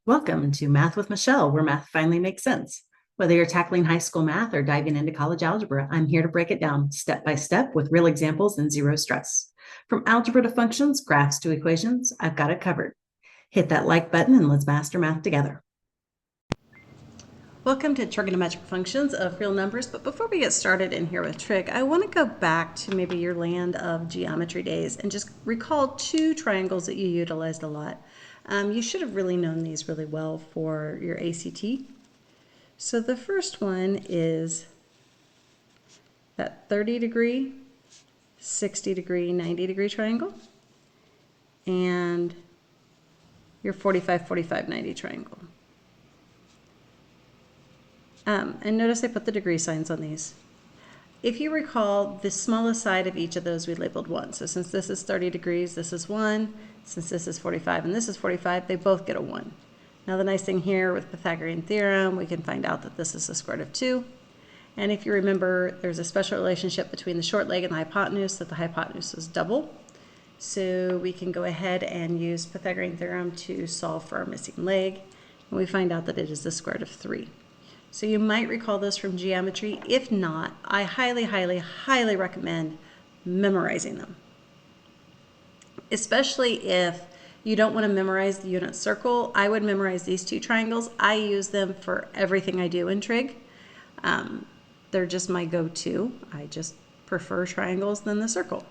Welcome to Math with Michelle, where math finally makes sense. Whether you're tackling high school math or diving into college algebra, I'm here to break it down step by step with real examples and zero stress. From algebra to functions, graphs to equations, I've got it covered. Hit that like button and let's master math together. Welcome to trigonometric functions of real numbers, but before we get started in here with trig, I want to go back to maybe your land of geometry days and just recall two triangles that you utilized a lot. You should have really known these really well for your ACT. So the first one is that 30 degree, 60 degree, 90 degree triangle, and your 45, 45, 90 triangle. And notice I put the degree signs on these. If you recall, the smallest side of each of those we labeled 1. So since this is 30 degrees, this is 1. Since this is 45 and this is 45, they both get a 1. Now the nice thing here with Pythagorean theorem, we can find out that this is the square root of 2. And if you remember, there's a special relationship between the short leg and the hypotenuse, that the hypotenuse is double. So we can go ahead and use Pythagorean theorem to solve for our missing leg. And we find out that it is the square root of 3. So you might recall this from geometry. If not, I highly, highly, highly recommend memorizing them. Especially if you don't want to memorize the unit circle, I would memorize these two triangles. I use them for everything I do in trig. They're just my go-to. I just prefer triangles than the circle.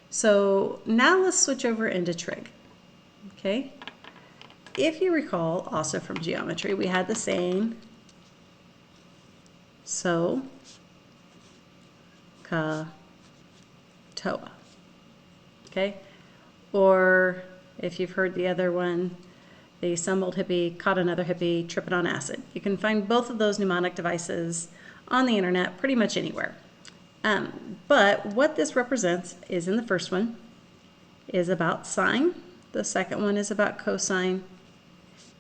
So now let's switch over into trig. Okay. If you recall, also from geometry, we had the saying, so, ka, toa. Okay? Or if you've heard the other one, they stumbled hippie, caught another hippie, tripping on acid. You can find both of those mnemonic devices on the internet pretty much anywhere. But what this represents is in the first one is about sine, the second one is about cosine,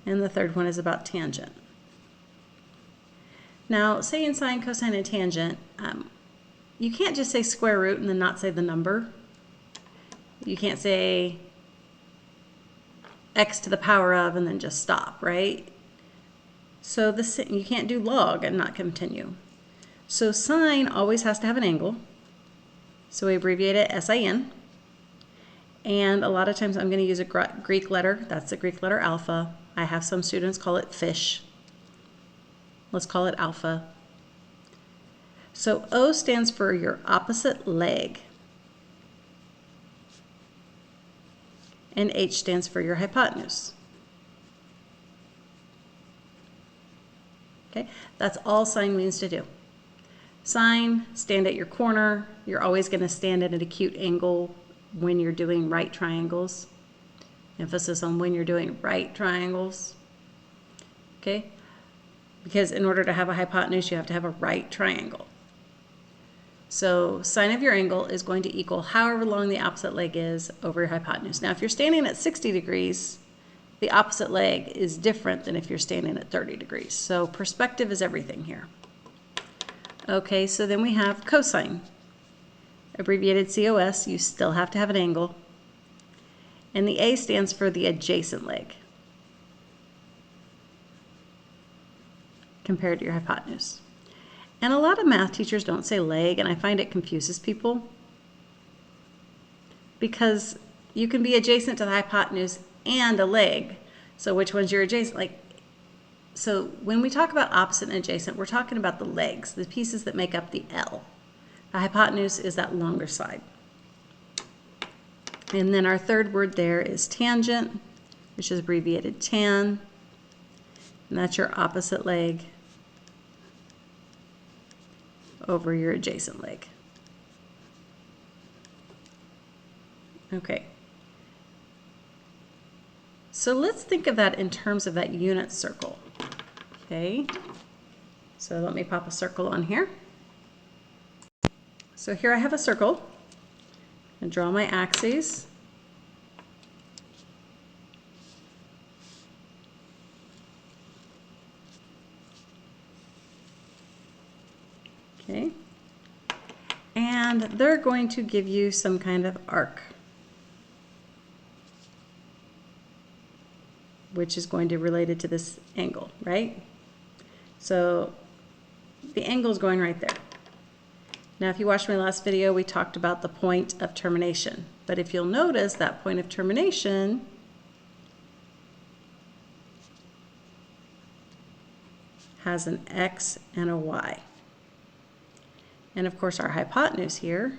and the third one is about tangent. Now, saying sine, cosine, and tangent, you can't just say square root and then not say the number. You can't say x to the power of and then just stop, right? So you can't do log and not continue. So sine always has to have an angle. So we abbreviate it SIN. And a lot of times I'm going to use a Greek letter. That's the Greek letter alpha. I have some students call it fish. Let's call it alpha. So O stands for your opposite leg. And H stands for your hypotenuse. Okay, that's all sine means to do. Sine, stand at your corner. You're always going to stand at an acute angle when you're doing right triangles. Emphasis on when you're doing right triangles. Okay? Because in order to have a hypotenuse, you have to have a right triangle. So sine of your angle is going to equal however long the opposite leg is over your hypotenuse. Now, if you're standing at 60 degrees, the opposite leg is different than if you're standing at 30 degrees. So perspective is everything here. Okay, so then we have cosine. Abbreviated COS, you still have to have an angle. And the A stands for the adjacent leg compared to your hypotenuse. And a lot of math teachers don't say leg, and I find it confuses people because you can be adjacent to the hypotenuse and a leg. So which one's your adjacent? So when we talk about opposite and adjacent, we're talking about the legs, the pieces that make up the L. The hypotenuse is that longer side. And then our third word there is tangent, which is abbreviated tan. And that's your opposite leg over your adjacent leg. Okay. So let's think of that in terms of that unit circle. Okay. So let me pop a circle on here. So here I have a circle. And draw my axes. Okay. And they're going to give you some kind of arc. which is going to be related to this angle, right? So the angle is going right there. Now, if you watched my last video, we talked about the point of termination. But if you'll notice, that point of termination has an x and a y. And of course, our hypotenuse here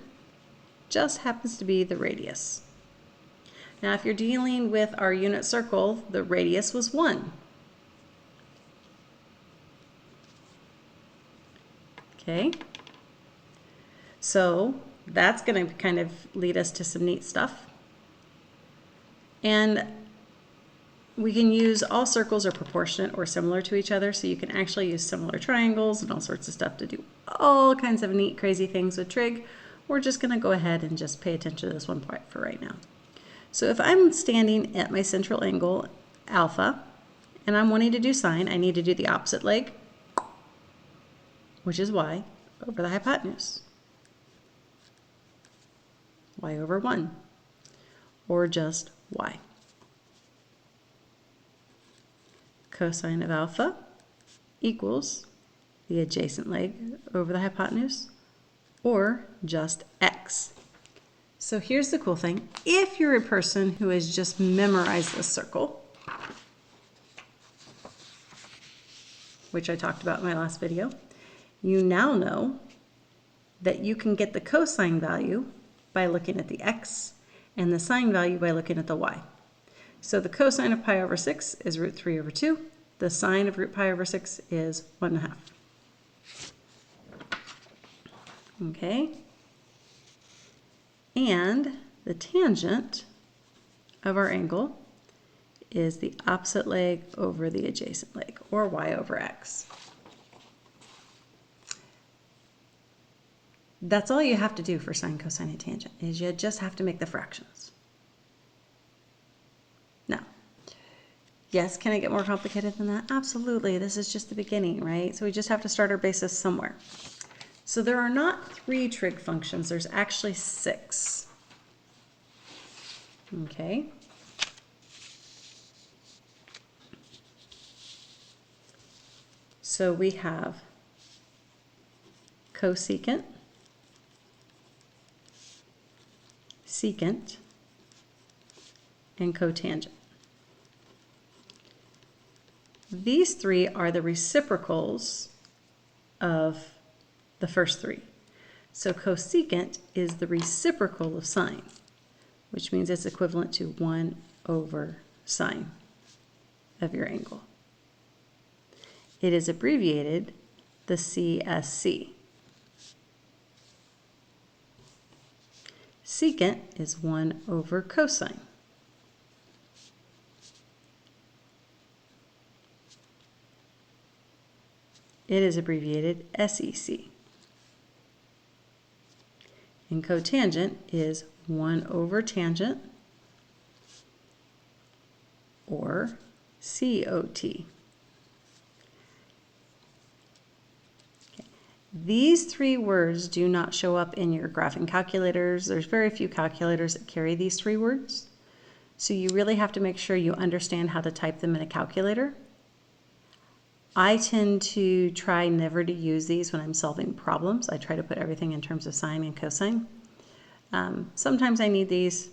just happens to be the radius. Now, if you're dealing with our unit circle, the radius was 1. Okay, so that's going to kind of lead us to some neat stuff. And we can use all circles are proportionate or similar to each other, so you can actually use similar triangles and all sorts of stuff to do all kinds of neat, crazy things with trig. We're just going to go ahead and just pay attention to this one part for right now. So if I'm standing at my central angle, alpha, and I'm wanting to do sine, I need to do the opposite leg, which is y, over the hypotenuse. Y over 1, or just y. Cosine of alpha equals the adjacent leg over the hypotenuse, or just x. So here's the cool thing. If you're a person who has just memorized this circle, which I talked about in my last video, you now know that you can get the cosine value by looking at the x and the sine value by looking at the y. So the cosine of pi over 6 is root 3 over 2. The sine of root pi over 6 is 1/2. Okay. And the tangent of our angle is the opposite leg over the adjacent leg, or y over x. That's all you have to do for sine, cosine, and tangent, is you just have to make the fractions. Now, yes, can it get more complicated than that? Absolutely. This is just the beginning, right? So we just have to start our basis somewhere. So there are not 3 trig functions. There's actually 6. Okay. So we have cosecant, secant, and cotangent. These 3 are the reciprocals of the first 3. So cosecant is the reciprocal of sine, which means it's equivalent to 1 over sine of your angle. It is abbreviated the CSC. Secant is 1 over cosine. It is abbreviated SEC. And cotangent is 1 over tangent, or COT. These 3 words do not show up in your graphing calculators. There's very few calculators that carry these 3 words. So you really have to make sure you understand how to type them in a calculator. I tend to try never to use these when I'm solving problems. I try to put everything in terms of sine and cosine. Sometimes I need these.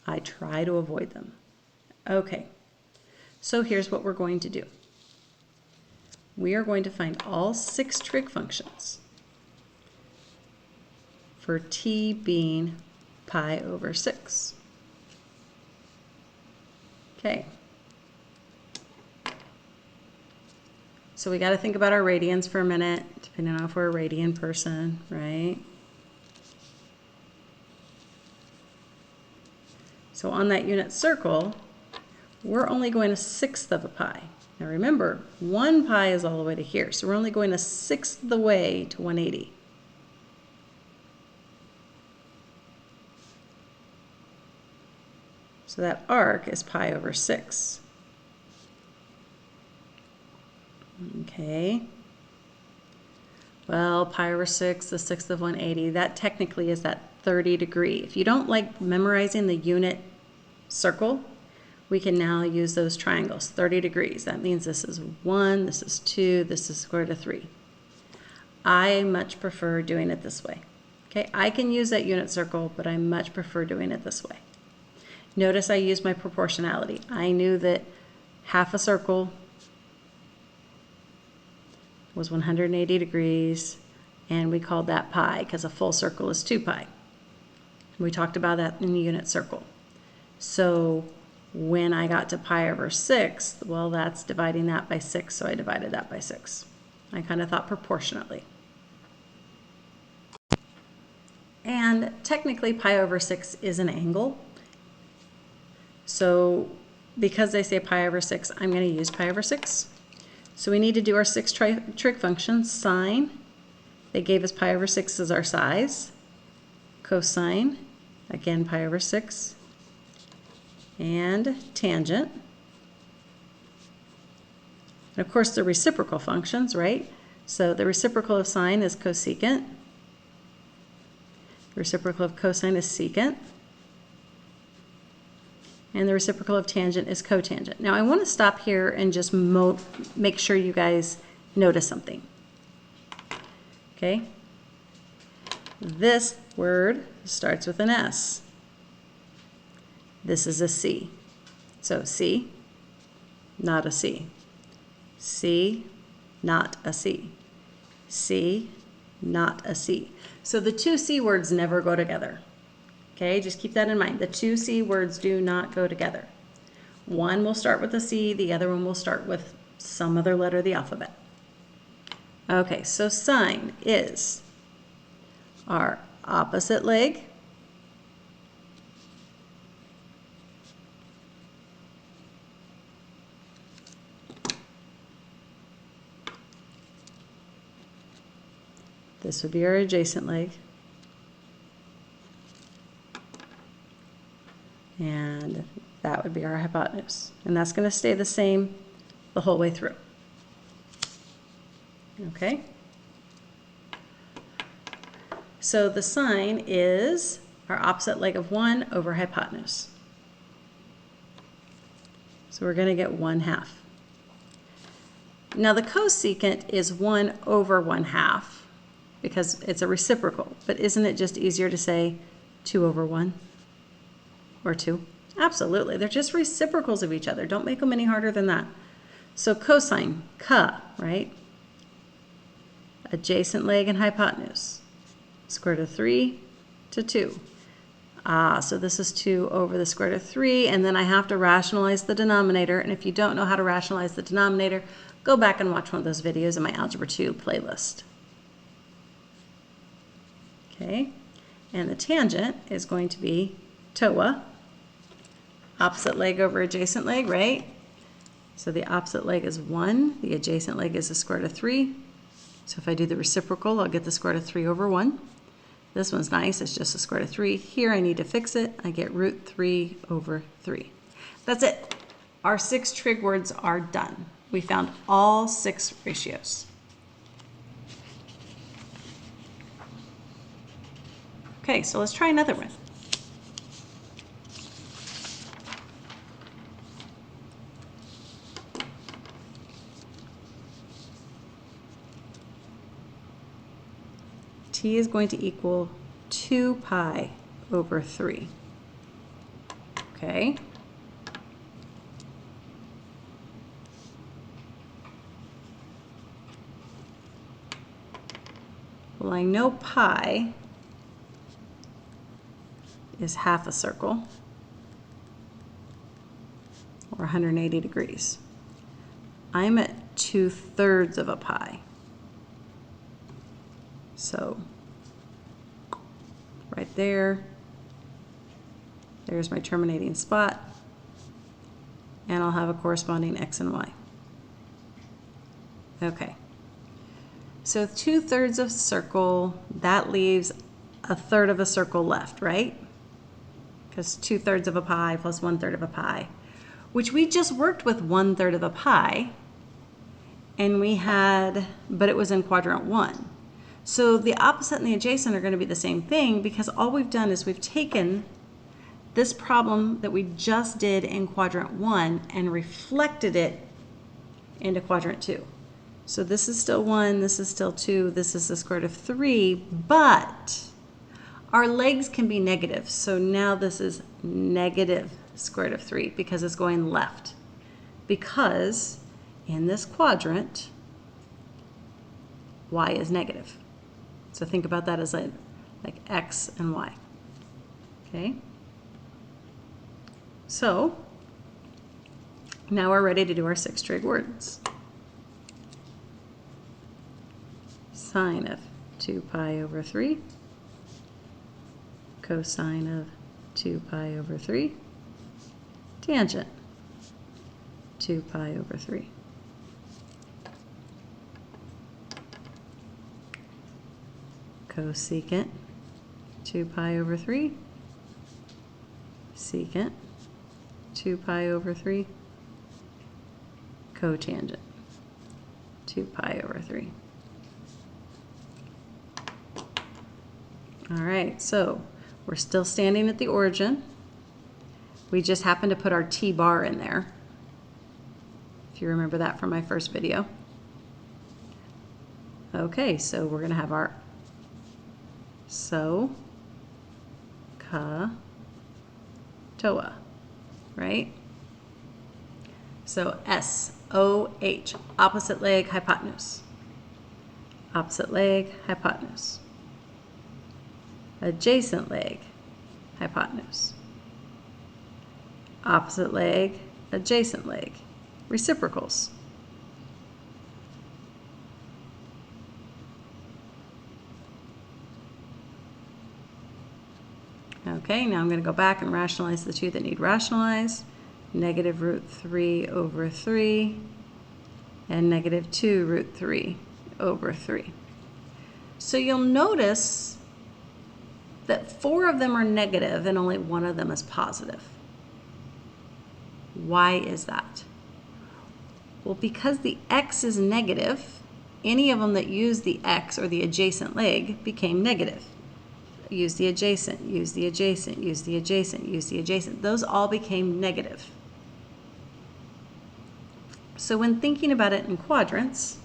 I try to avoid them. Okay, so here's what we're going to do. We are going to find all 6 trig functions for t being pi over 6. Okay. So we got to think about our radians for a minute, depending on if we're a radian person, right? So on that unit circle, we're only going 1/6 of a pi. Now remember, 1 pi is all the way to here, so we're only going 1/6 of the way to 180. So that arc is pi over 6. Okay. Well, pi over 6, the 6th of 180, that technically is that 30 degree. If you don't like memorizing the unit circle, we can now use those triangles. 30 degrees. That means this is 1, this is 2, this is square root of 3. I much prefer doing it this way. Okay, I can use that unit circle, but I much prefer doing it this way. Notice I used my proportionality. I knew that half a circle was 180 degrees, and we called that pi because a full circle is 2 pi. We talked about that in the unit circle. So when I got to pi over 6, well, that's dividing that by 6, so I divided that by 6. I kind of thought proportionately. And technically, pi over 6 is an angle. So because they say pi over 6, I'm going to use pi over 6. So we need to do our 6 trig functions. Sine, they gave us pi over 6 as our size. Cosine, again pi over 6. And tangent. And of course, the reciprocal functions, right? So the reciprocal of sine is cosecant. The reciprocal of cosine is secant. And the reciprocal of tangent is cotangent. Now I want to stop here and just make sure you guys notice something. Okay? This word starts with an S. This is a C. So C, not a C. C, not a C. C, not a C. So the two C words never go together. Okay, just keep that in mind. The two C words do not go together. One will start with a C, the other one will start with some other letter of the alphabet. Okay, so sine is our opposite leg this would be our adjacent leg. And that would be our hypotenuse. And that's going to stay the same the whole way through. Okay? So the sine is our opposite leg of 1 over hypotenuse. So we're going to get 1/2. Now the cosecant is 1 over 1/2 because it's a reciprocal. But isn't it just easier to say 2 over 1? Or 2? Absolutely. They're just reciprocals of each other. Don't make them any harder than that. So cosine, right? Adjacent leg and hypotenuse. Square root of 3 to 2. So this is 2 over the square root of 3, and then I have to rationalize the denominator. And if you don't know how to rationalize the denominator, go back and watch one of those videos in my Algebra 2 playlist. Okay, and the tangent is going to be TOA, opposite leg over adjacent leg, right? So the opposite leg is 1, the adjacent leg is the square root of 3. So if I do the reciprocal, I'll get the square root of 3 over 1. This one's nice, it's just a square root of 3. Here I need to fix it, I get root 3 over 3. That's it. Our 6 trig words are done. We found all 6 ratios. Okay, so let's try another one. T is going to equal 2 pi over 3. Okay. Well, I know pi is half a circle, or 180 degrees. I'm at 2/3 of a pi. So right there, there's my terminating spot, and I'll have a corresponding x and y. Okay, so 2/3 of a circle, that leaves 1/3 of a circle left, right? Because 2/3 of a pi plus 1/3 of a pi, which we just worked with 1/3 of a pi, and we had, but it was in quadrant 1. So the opposite and the adjacent are going to be the same thing because all we've done is we've taken this problem that we just did in quadrant 1 and reflected it into quadrant 2. So this is still 1, this is still 2, this is the square root of 3, but our legs can be negative. So now this is negative square root of 3 because it's going left. Because in this quadrant, y is negative. So think about that as like x and y. Okay? So now we're ready to do our 6 trig words. Sine of 2 pi over 3, cosine of 2 pi over 3, tangent 2 pi over 3. Cosecant 2 pi over 3, secant 2 pi over 3, cotangent 2 pi over 3. All right, so we're still standing at the origin. We just happen to put our t bar in there, if you remember that from my first video. Okay, so we're going to have our toa, right? So S-O-H, opposite leg, hypotenuse. Opposite leg, hypotenuse. Adjacent leg, hypotenuse. Opposite leg, adjacent leg. Reciprocals. Okay, now I'm going to go back and rationalize the two that need rationalized. Negative root 3 over 3 and negative 2 root 3 over 3. So you'll notice that 4 of them are negative and only 1 of them is positive. Why is that? Well, because the x is negative, any of them that use the x or the adjacent leg became negative. Use the adjacent, use the adjacent, use the adjacent, use the adjacent. Those all became negative. So when thinking about it in quadrants,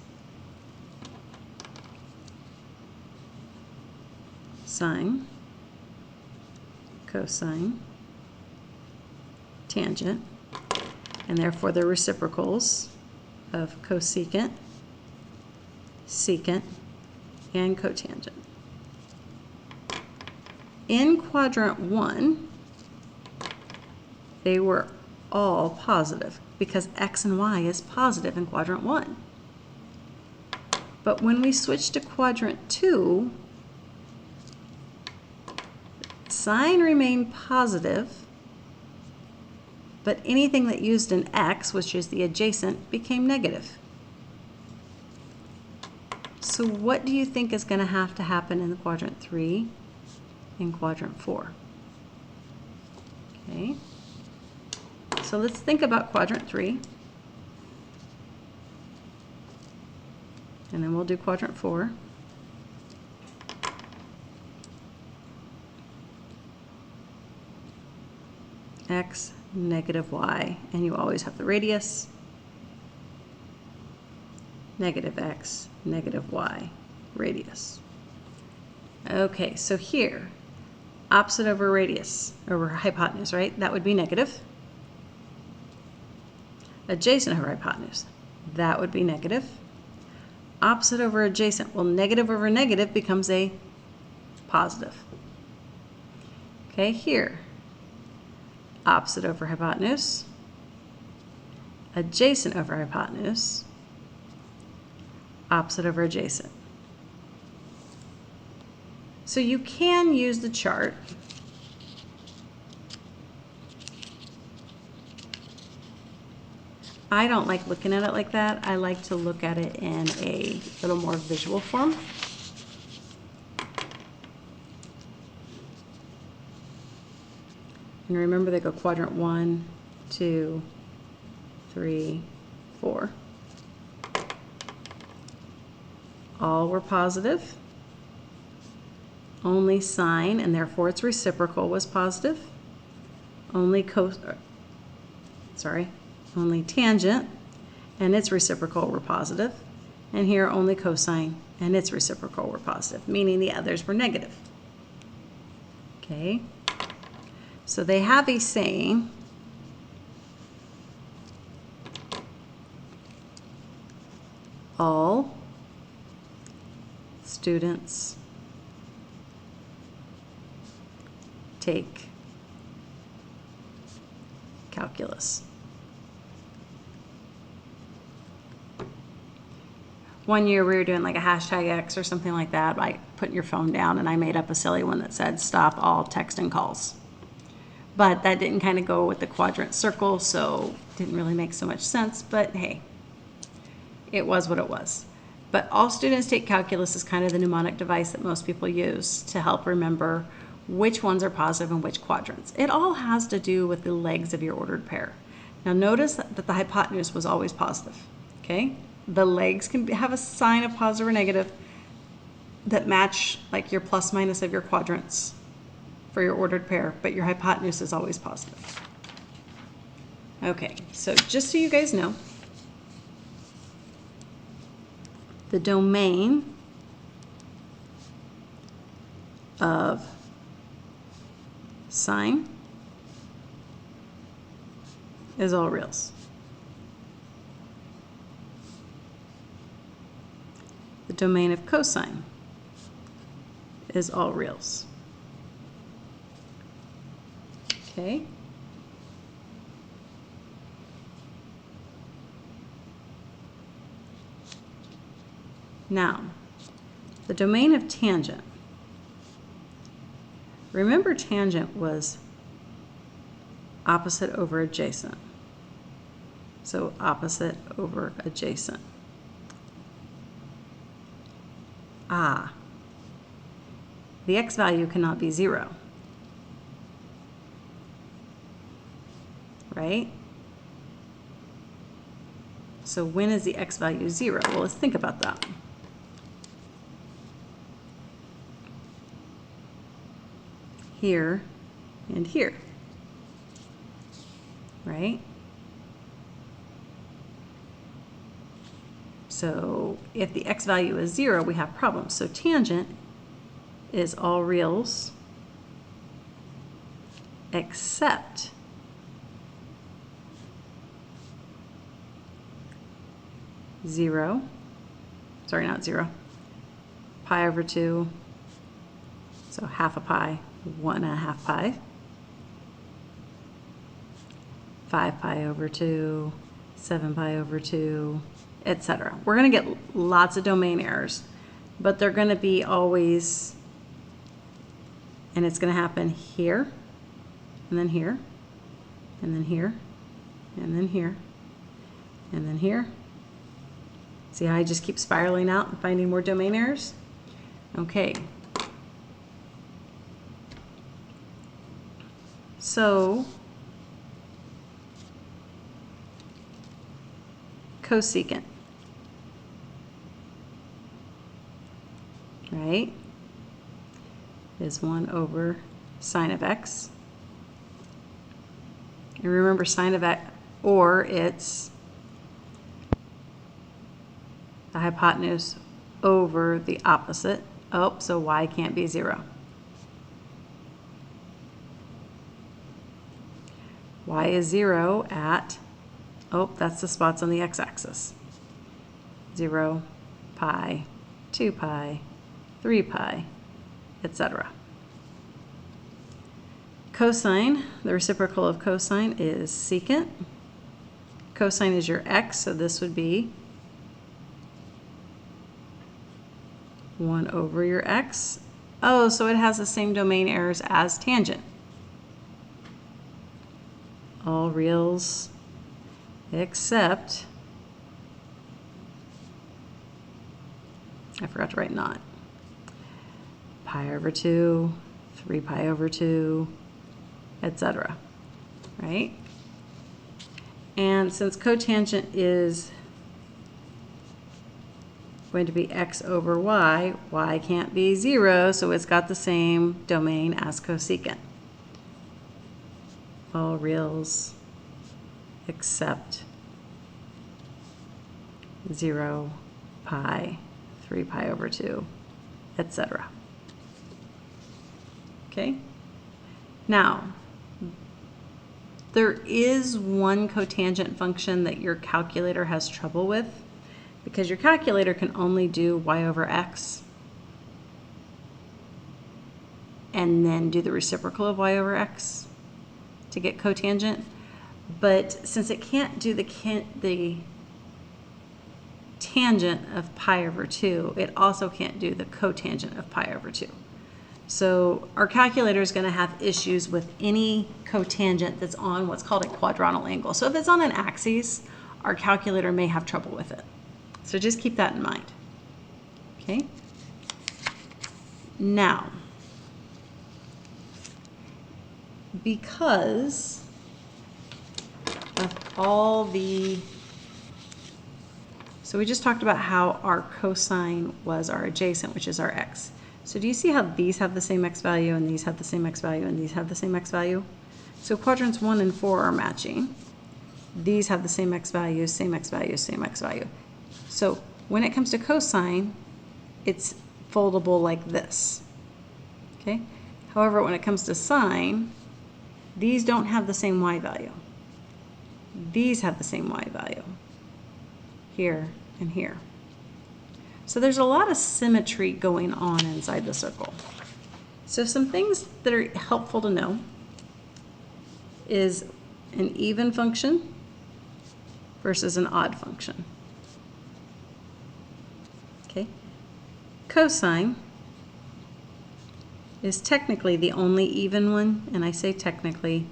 sine, cosine, tangent, and therefore the reciprocals of cosecant, secant, and cotangent. In quadrant 1, they were all positive because x and y is positive in quadrant 1. But when we switch to quadrant 2, sine remained positive, but anything that used an x, which is the adjacent, became negative. So what do you think is going to have to happen in the quadrant 3 and quadrant 4? Okay, so let's think about quadrant 3, and then we'll do quadrant 4. X, negative y, and you always have the radius. Negative x, negative y, radius. Okay, so here, opposite over radius, over hypotenuse, right? That would be negative. Adjacent over hypotenuse, that would be negative. Opposite over adjacent, well, negative over negative becomes a positive. Okay, here, opposite over hypotenuse, adjacent over hypotenuse, opposite over adjacent. So you can use the chart I don't like looking at it like that. I like to look at it in a little more visual form. And remember, they go quadrant 1, 2, 3, 4. All were positive. Only sine, and therefore its reciprocal, was positive. only only tangent and its reciprocal were positive, and here only cosine and its reciprocal were positive, meaning the others were negative. Okay, so they have a saying, all students take calculus. One year we were doing like a #X or something like that, like putting your phone down, and I made up a silly one that said stop all text and calls. But that didn't kind of go with the quadrant circle, so didn't really make so much sense, but hey, it was what it was. But all students take calculus is kind of the mnemonic device that most people use to help remember which ones are positive and which quadrants. It all has to do with the legs of your ordered pair. Now notice that the hypotenuse was always positive, okay? The legs can have a sign of positive or negative that match like your plus minus of your quadrants for your ordered pair, but your hypotenuse is always positive. Okay, so just so you guys know, the domain of sine is all reals. The domain of cosine is all reals. Okay. Now, the domain of tangent. Remember, tangent was opposite over adjacent. So opposite over adjacent. The x value cannot be 0, right? So when is the x value 0? Well, let's think about that. Here and here, right? So if the x value is 0, we have problems. So tangent is all reals except zero, sorry, not 0, pi over 2, so half a pi, 1.5 pi, 5 pi over 2, 7 pi over 2, etc. We're going to get lots of domain errors, but they're going to be always, and it's going to happen here, and then here, and then here, and then here, and then here. See how I just keep spiraling out and finding more domain errors? Okay. So, cosecant, right, is 1 over sine of x. And remember, sine of x, or it's the hypotenuse over the opposite. Oh, so y can't be 0. Y is 0 at, oh, that's the spots on the x-axis. 0, pi, 2 pi, 3 pi, etc. Cosine, the reciprocal of cosine is secant. Cosine is your x, so this would be 1 over your x. Oh, so it has the same domain errors as tangent. All reals except, I forgot to write not, pi over 2, 3 pi over 2, etc. Right? And since cotangent is going to be x over y, y can't be 0, so it's got the same domain as cosecant. all reals except 0, pi, 3 pi over 2, etc. Okay? Now, there is one cotangent function that your calculator has trouble with, because your calculator can only do y over x and then do the reciprocal of y over x to get cotangent. But since it can't do the tangent of pi over 2, it also can't do the cotangent of pi over 2. So our calculator is going to have issues with any cotangent that's on what's called a quadrantal angle. So if it's on an axis, our calculator may have trouble with it. So just keep that in mind. Okay? Now, because of all the, so we just talked about how our cosine was our adjacent, which is our x. So do you see how these have the same x value, and these have the same x value, and these have the same x value? So quadrants 1 and 4 are matching. These have the same x value, same x value, same x value. So when it comes to cosine, it's foldable like this. Okay? However, when it comes to sine, these don't have the same y value. These have the same y value. Here and here. So there's a lot of symmetry going on inside the circle. So some things that are helpful to know is an even function versus an odd function. Okay? Cosine is technically the only even one, and I say technically.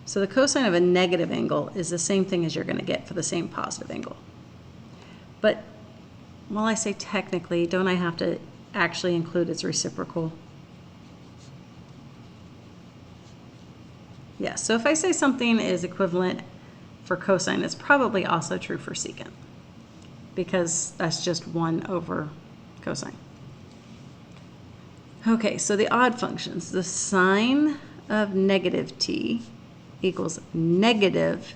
So the cosine of a negative angle is the same thing as you're going to get for the same positive angle. But while I say technically, don't I have to actually include its reciprocal? Yes, so if I say something is equivalent for cosine, it's probably also true for secant, because that's just 1 over cosine. Okay, so the odd functions. The sine of negative t equals negative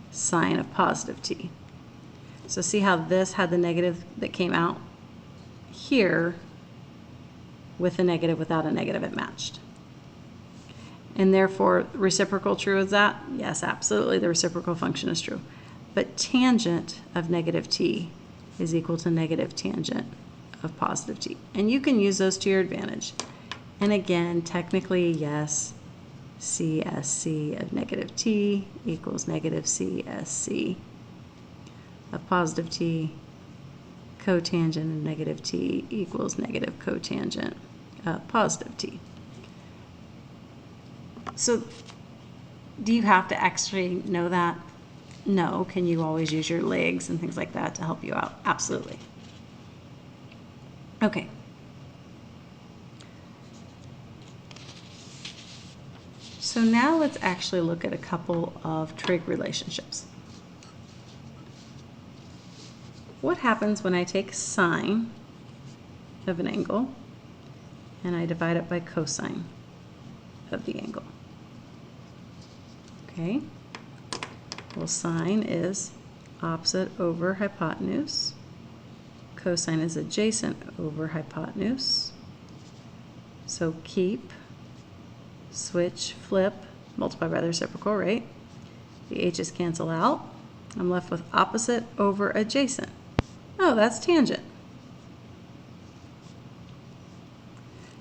sine of positive t. So see how this had the negative that came out here with a negative, without a negative, it matched. And therefore, reciprocal true is that? Yes, absolutely, the reciprocal function is true. But tangent of negative t is equal to negative tangent of positive t. And you can use those to your advantage. And again, technically, yes, CSC of negative t equals negative CSC of positive t. Cotangent of negative t equals negative cotangent of positive t. So do you have to actually know that? No. Can you always use your legs and things like that to help you out? Absolutely. Okay. So now let's actually look at a couple of trig relationships. What happens when I take sine of an angle and I divide it by cosine of the angle? Okay. Well, sine is opposite over hypotenuse. Cosine is adjacent over hypotenuse. So keep, switch, flip, multiply by the reciprocal, right? The h's cancel out. I'm left with opposite over adjacent. Oh, that's tangent.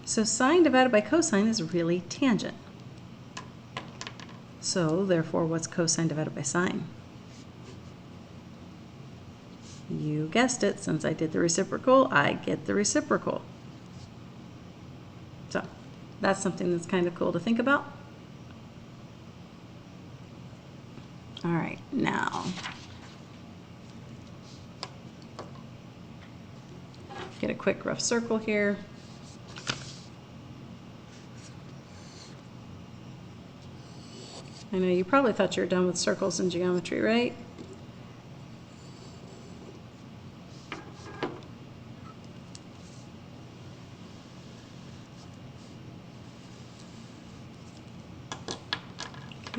So sine divided by cosine is really tangent. So therefore, what's cosine divided by sine? You guessed it, since I did the reciprocal, I get the reciprocal. So that's something that's kind of cool to think about. All right, now get a quick rough circle here. I know you probably thought you were done with circles in geometry, right?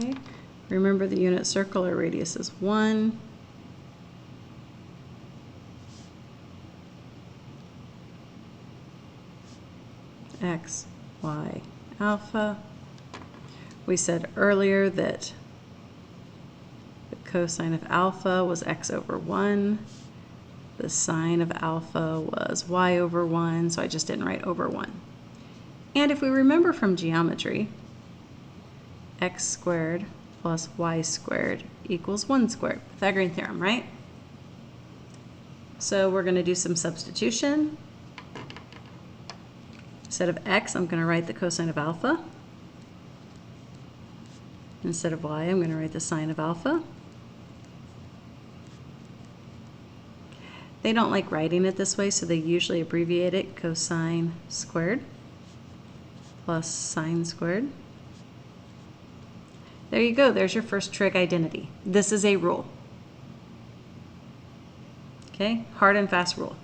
Okay. Remember the unit circle, our radius is 1. X, Y, alpha. We said earlier that the cosine of alpha was x over 1. The sine of alpha was y over 1, so I just didn't write over 1. And if we remember from geometry, x squared plus y squared equals 1 squared. Pythagorean theorem, right? So we're going to do some substitution. Instead of x, I'm going to write the cosine of alpha. Instead of y, I'm going to write the sine of alpha. They don't like writing it this way, so they usually abbreviate it cosine squared plus sine squared. There you go. There's your first trig identity. This is a rule. Okay? Hard and fast rule.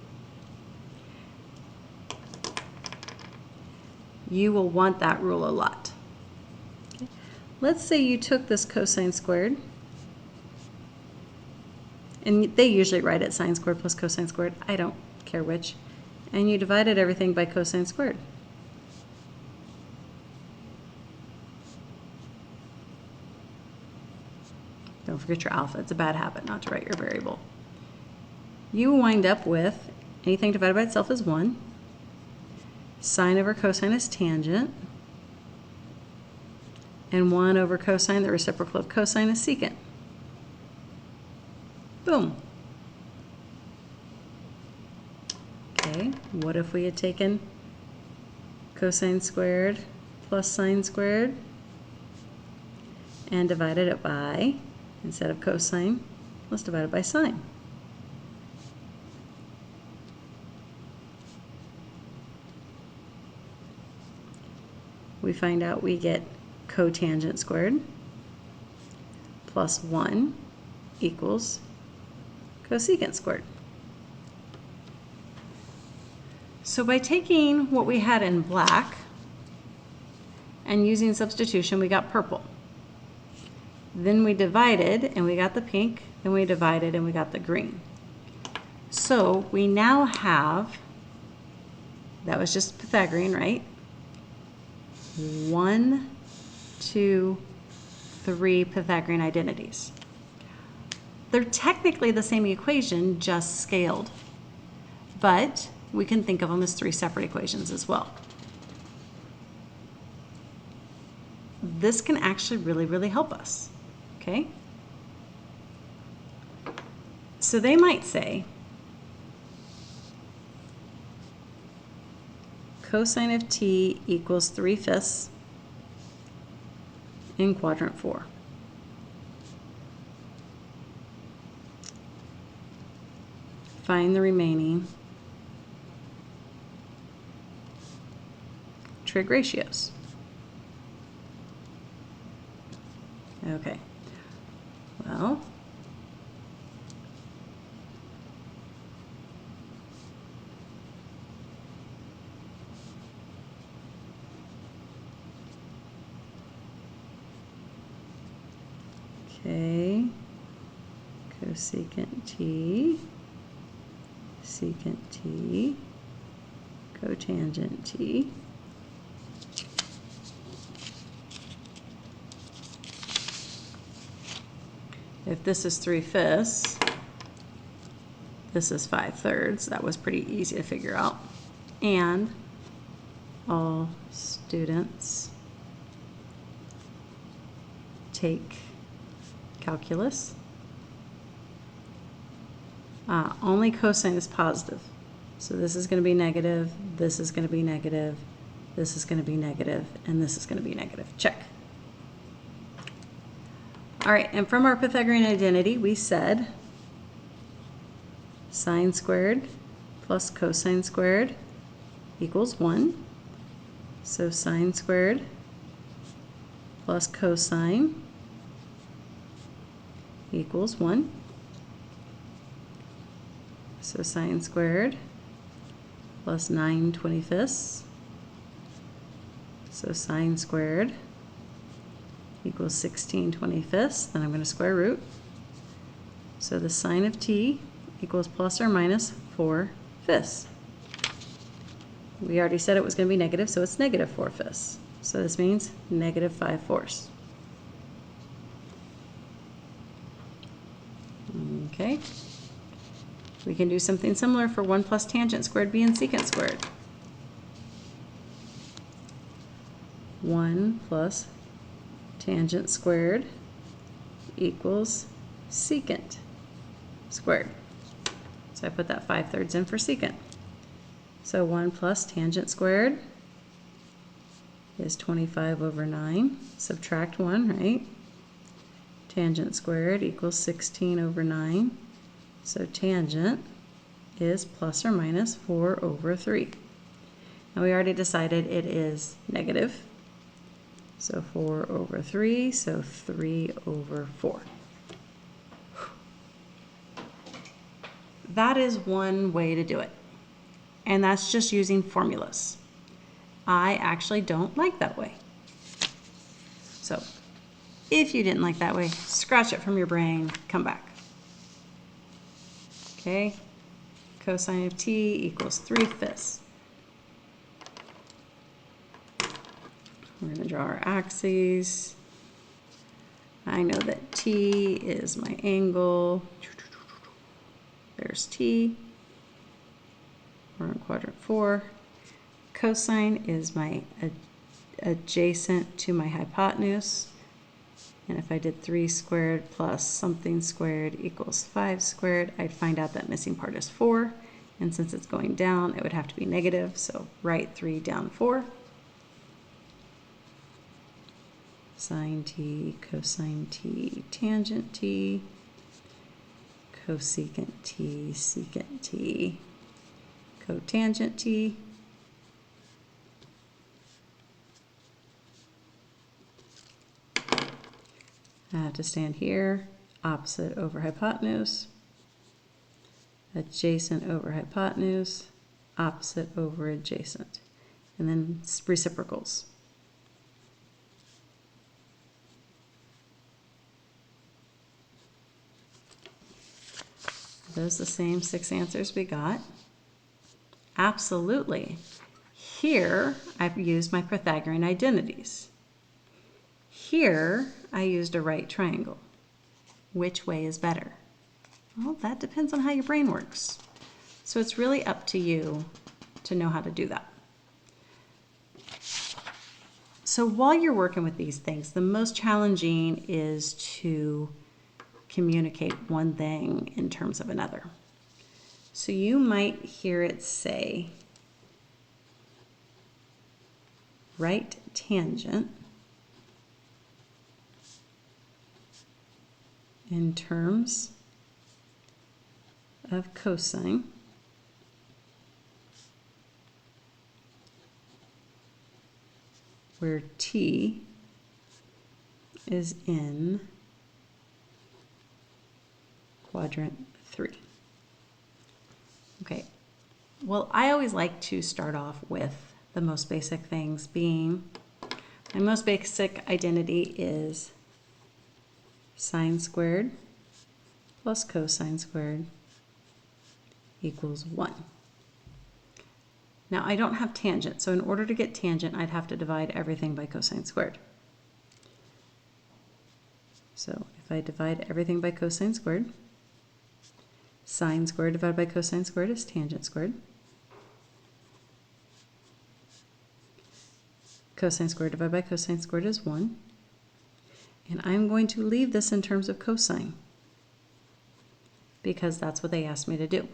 You will want that rule a lot. Okay. Let's say you took this cosine squared, and they usually write it sine squared plus cosine squared. I don't care which. And you divided everything by cosine squared. Don't forget your alpha. It's a bad habit not to write your variable. You will wind up with anything divided by itself is 1. Sine over cosine is tangent. And 1 over cosine, the reciprocal of cosine, is secant. Boom. Okay, what if we had taken cosine squared plus sine squared and divided it by, instead of cosine, let's divide it by sine. We find out we get cotangent squared plus 1 equals cosecant squared. So by taking what we had in black and using substitution, we got purple. Then we divided and we got the pink, then we divided and we got the green. So we now have, that was just Pythagorean, right? 1, 2, 3 Pythagorean identities. They're technically the same equation, just scaled. But we can think of them as 3 separate equations as well. This can actually really, really help us. Okay? So they might say cosine of t equals 3/5 in quadrant 4. Find the remaining trig ratios. Okay, well, okay, cosecant t, secant t, cotangent t. If this is 3/5, this is 5/3. That was pretty easy to figure out. And all students take calculus. Only cosine is positive. So this is going to be negative, this is going to be negative, this is going to be negative, and this is going to be negative. Check. All right, and from our Pythagorean identity, we said sine squared plus cosine squared equals 1. So sine squared plus cosine equals 1. So sine squared plus 9/25. So sine squared equals 16/25. Then I'm going to square root. So the sine of t equals plus or minus 4/5. We already said it was going to be negative, so it's negative 4/5. So this means negative 5/4. Okay. We can do something similar for 1 plus tangent squared b and secant squared. 1 plus tangent squared equals secant squared. So I put that 5/3 in for secant. So 1 plus tangent squared is 25/9. Subtract 1, right? Tangent squared equals 16/9. So tangent is plus or minus 4/3. And we already decided it is negative. So 4/3, so 3/4. That is one way to do it. And that's just using formulas. I actually don't like that way. So if you didn't like that way, scratch it from your brain, come back. Okay, cosine of t equals 3/5. We're going to draw our axes. I know that t is my angle. There's t. We're in quadrant 4. Cosine is my adjacent to my hypotenuse. And if I did 3 squared plus something squared equals 5 squared, I'd find out that missing part is 4. And since it's going down, it would have to be negative. So write 3 down 4. Sine t, cosine t, tangent t, cosecant t, secant t, cotangent t. I have to stand here, opposite over hypotenuse, adjacent over hypotenuse, opposite over adjacent, and then reciprocals. Are those the same 6 answers we got? Absolutely. Here, I've used my Pythagorean identities. Here, I used a right triangle. Which way is better? Well, that depends on how your brain works. So it's really up to you to know how to do that. So while you're working with these things, the most challenging is to communicate one thing in terms of another. So you might hear it say, right tangent in terms of cosine where t is in quadrant 3. Okay, well, I always like to start off with the most basic things being, my most basic identity is sine squared plus cosine squared equals 1. Now I don't have tangent, so in order to get tangent, I'd have to divide everything by cosine squared. So if I divide everything by cosine squared, sine squared divided by cosine squared is tangent squared. Cosine squared divided by cosine squared is 1. And I'm going to leave this in terms of cosine because that's what they asked me to do.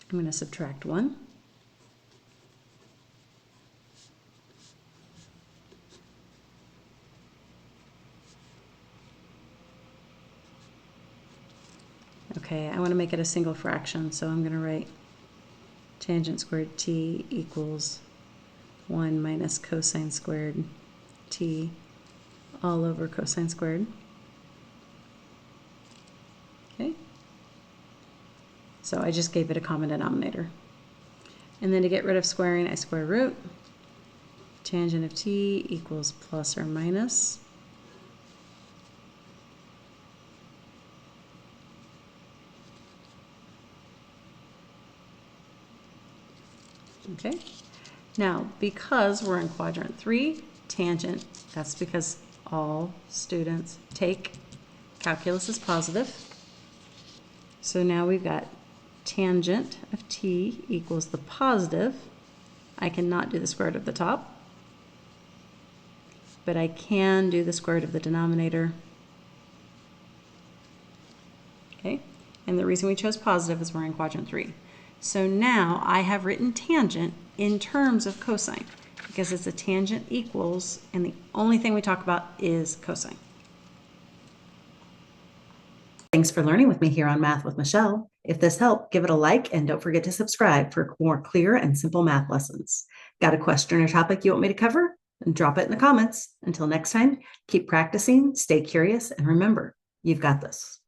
I'm going to subtract 1. Okay, I want to make it a single fraction, so I'm going to write tangent squared t equals 1 minus cosine squared t all over cosine squared. Okay, so I just gave it a common denominator. And then to get rid of squaring, I square root. tangent of t equals plus or minus. Okay, now because we're in quadrant 3, tangent, that's because all students take calculus as positive. So now we've got tangent of t equals the positive. I cannot do the square root of the top, but I can do the square root of the denominator. Okay, and the reason we chose positive is we're in quadrant 3. So now I have written tangent in terms of cosine because it's a tangent equals, and the only thing we talk about is cosine. Thanks for learning with me here on Math with Michelle. If this helped, give it a like and don't forget to subscribe for more clear and simple math lessons. Got a question or topic you want me to cover? Then drop it in the comments. Until next time, keep practicing, stay curious, and remember, you've got this.